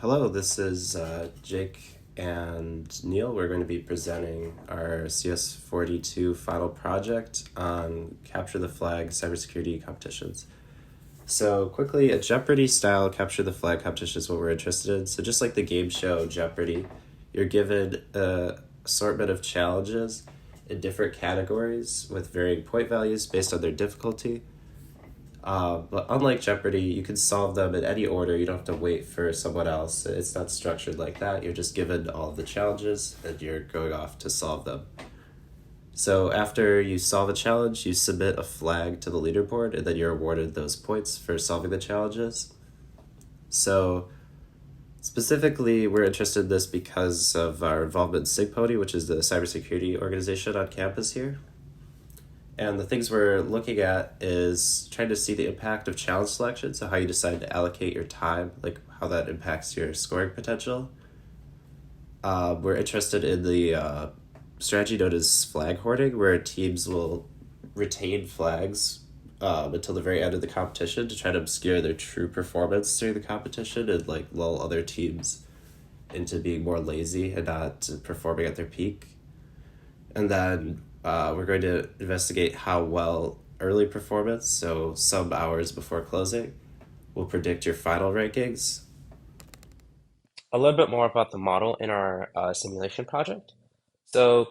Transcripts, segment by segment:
Hello, this is Jake and Neil. We're going to be presenting our CS482 final project on capture the flag cybersecurity competitions. So quickly, a Jeopardy style capture the flag competition is what we're interested in. So just like the game show Jeopardy, you're given a assortment of challenges in different categories with varying point values based on their difficulty. But unlike Jeopardy, you can solve them in any order. You don't have to wait for someone else. It's not structured like that. You're just given all of the challenges and you're going off to solve them. So after you solve a challenge, you submit a flag to the leaderboard and then you're awarded those points for solving the challenges. So specifically, we're interested in this because of our involvement in SIGPONI, which is the cybersecurity organization on campus here. And the things we're looking at is trying to see the impact of challenge selection, so how you decide to allocate your time, like how that impacts your scoring potential. We're interested in the strategy known as flag hoarding, where teams will retain flags until the very end of the competition to try to obscure their true performance during the competition and like lull other teams into being more lazy and not performing at their peak. And then we're going to investigate how well early performance, so some hours before closing, will predict your final rankings. A little bit more about the model in our simulation project. So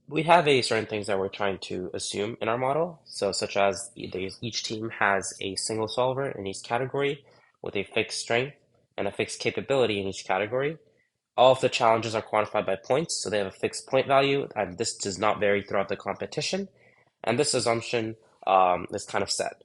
we have a certain things that we're trying to assume in our model. So such as each team has a single solver in each category with a fixed strength and a fixed capability in each category. All of the challenges are quantified by points, so they have a fixed point value, and this does not vary throughout the competition. And this assumption is kind of set.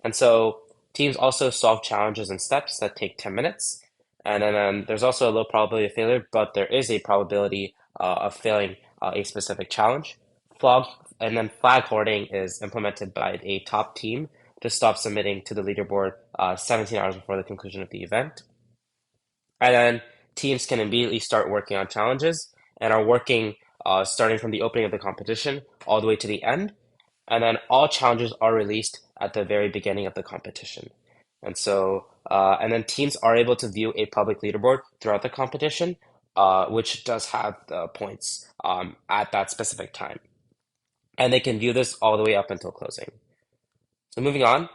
And so teams also solve challenges in steps that take 10 minutes. And then there's also a low probability of failure, but there is a probability of failing a specific challenge. Flag, and then flag hoarding is implemented by a top team to stop submitting to the leaderboard 17 hours before the conclusion of the event. And then teams can immediately start working on challenges and are working starting from the opening of the competition all the way to the end. And then all challenges are released at the very beginning of the competition. And then teams are able to view a public leaderboard throughout the competition, which does have the points at that specific time. And they can view this all the way up until closing. So moving on,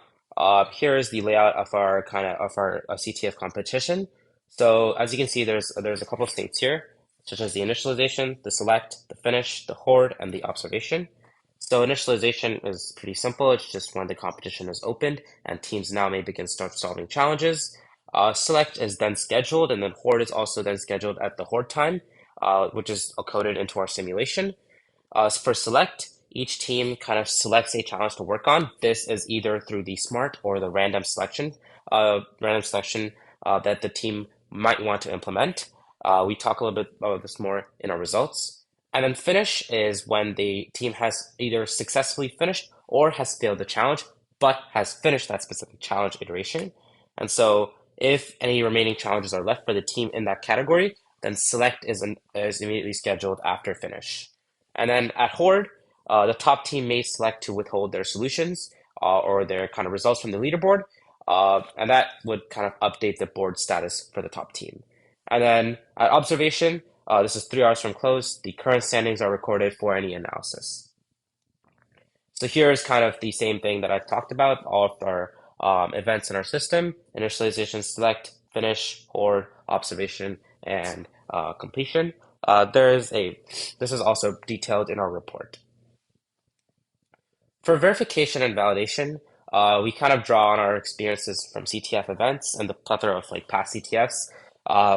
here is the layout of our CTF competition. So as you can see, there's a couple of states here, such as the initialization, the select, the finish, the hoard, and the observation. So initialization is pretty simple. It's just when the competition is opened and teams now may start solving challenges. Select is then scheduled, and then hoard is also then scheduled at the hoard time, which is coded into our simulation. For select, each team kind of selects a challenge to work on. This is either through the smart or the random selection that the team might want to implement. We talk a little bit about this more in our results. And then finish is when the team has either successfully finished or has failed the challenge, but has finished that specific challenge iteration. And so if any remaining challenges are left for the team in that category, then select is immediately scheduled after finish. And then at Horde, the top team may select to withhold their solutions or their kind of results from the leaderboard. And that would kind of update the board status for the top team. And then at observation, this is 3 hours from close. The current standings are recorded for any analysis. So here is kind of the same thing that I've talked about, all of our events in our system: initialization, select, finish, hoard, observation, and completion. This is also detailed in our report. For verification and validation, we kind of draw on our experiences from CTF events and the plethora of like past CTFs,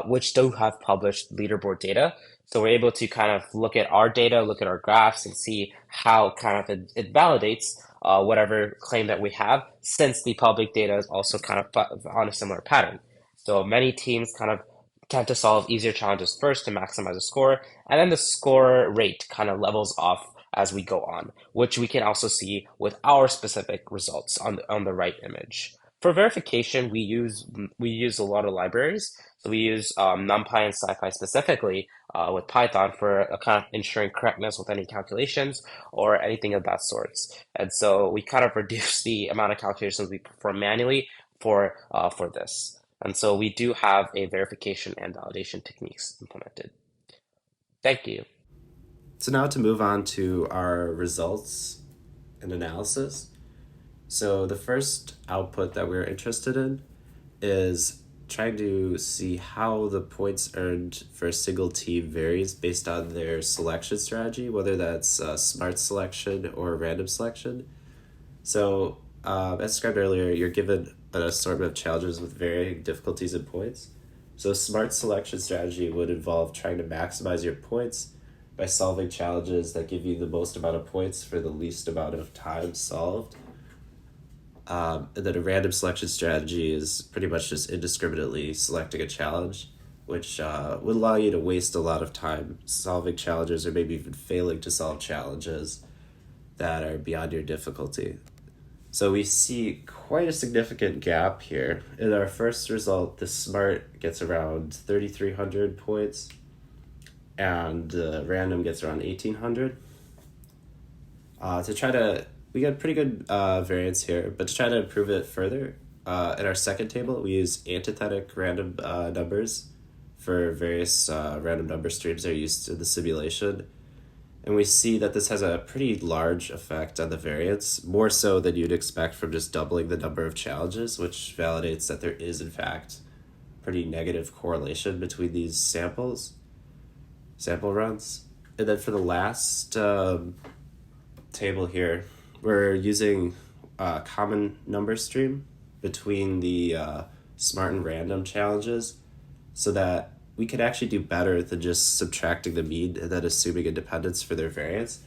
which do have published leaderboard data. So we're able to kind of look at our data, look at our graphs, and see how kind of it validates whatever claim that we have, since the public data is also kind of on a similar pattern. So many teams kind of tend to solve easier challenges first to maximize the score, and then the score rate kind of levels off as we go on, which we can also see with our specific results on the right image. For verification, we use a lot of libraries. So we use NumPy and SciPy specifically with Python for kind of ensuring correctness with any calculations or anything of that sorts. And so we kind of reduce the amount of calculations we perform manually for this. And so we do have a verification and validation techniques implemented. Thank you. So now to move on to our results and analysis. So the first output that we're interested in is trying to see how the points earned for a single team varies based on their selection strategy, whether that's smart selection or random selection. So, as described earlier, you're given an assortment of challenges with varying difficulties and points. So, smart selection strategy would involve trying to maximize your points by solving challenges that give you the most amount of points for the least amount of time solved. And then a random selection strategy is pretty much just indiscriminately selecting a challenge, which would allow you to waste a lot of time solving challenges or maybe even failing to solve challenges that are beyond your difficulty. So we see quite a significant gap here. In our first result, the smart gets around 3,300 points, and random gets around 1,800. We get pretty good variance here, but to try to improve it further, in our second table, we use antithetic random numbers for various random number streams that are used in the simulation. And we see that this has a pretty large effect on the variance, more so than you'd expect from just doubling the number of challenges, which validates that there is, in fact, pretty negative correlation between these sample runs. And then for the last table here, we're using a common number stream between the smart and random challenges so that we could actually do better than just subtracting the mean and then assuming independence for their variance.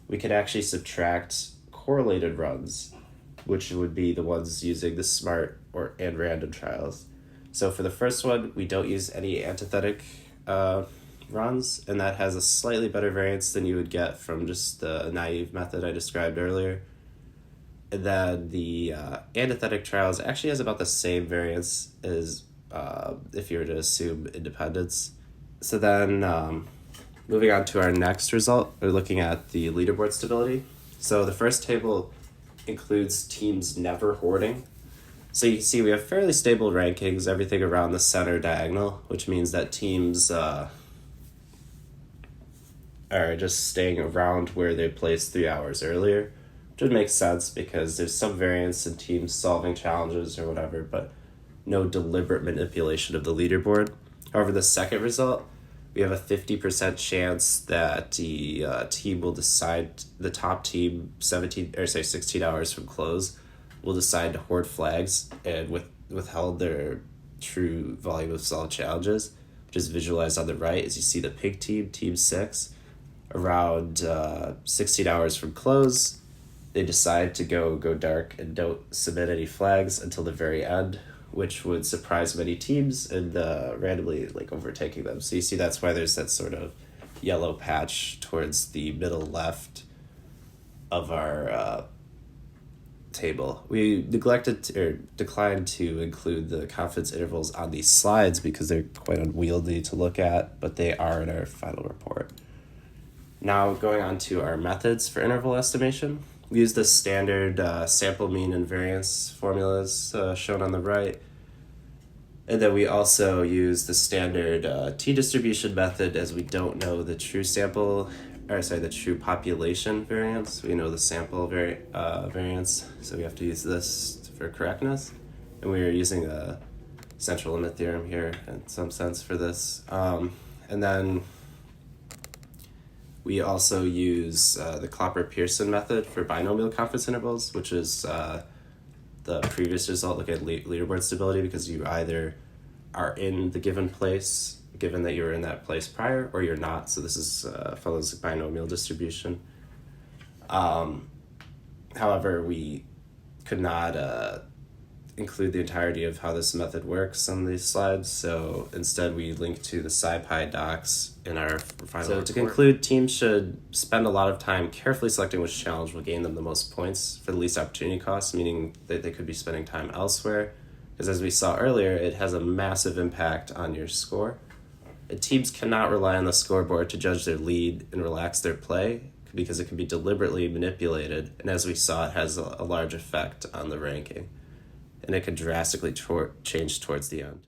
We could actually subtract correlated runs, which would be the ones using the smart and random trials. So for the first one, we don't use any antithetic runs, and that has a slightly better variance than you would get from just the naive method I described earlier. And then the antithetic trials actually has about the same variance as if you were to assume independence. So then moving on to our next result, we're looking at the leaderboard stability. So the first table includes teams never hoarding. So you can see we have fairly stable rankings, everything around the center diagonal, which means that teams are just staying around where they placed 3 hours earlier, which would make sense because there's some variance in teams solving challenges or whatever, but no deliberate manipulation of the leaderboard. However, the second result, we have a 50% chance that the team will decide, the top team 16 hours from close will decide to hoard flags and withheld their true volume of solved challenges, which is visualized on the right as you see the pink team, team 6, around 16 hours from close. They decide to go dark and don't submit any flags until the very end, which would surprise many teams and randomly overtaking them. So you see that's why there's that sort of yellow patch towards the middle left of our table. We declined to include the confidence intervals on these slides because they're quite unwieldy to look at, but they are in our final report. Now going on to our methods for interval estimation. We use the standard sample mean and variance formulas shown on the right. And then we also use the standard t-distribution method as we don't know the true the true population variance. We know the sample variance, so we have to use this for correctness. And we are using a central limit theorem here in some sense for this. And then we also use the Klopper-Pearson method for binomial confidence intervals, which is the previous result, look at leaderboard stability, because you either are in the given place, given that you were in that place prior, or you're not. So this is follows binomial distribution. However, we could not include the entirety of how this method works on these slides, so instead we link to the SciPy docs in our final report. To conclude, teams should spend a lot of time carefully selecting which challenge will gain them the most points for the least opportunity cost, meaning that they could be spending time elsewhere, because as we saw earlier, it has a massive impact on your score. And teams cannot rely on the scoreboard to judge their lead and relax their play, because it can be deliberately manipulated, and as we saw, it has a large effect on the ranking. and it could drastically change towards the end.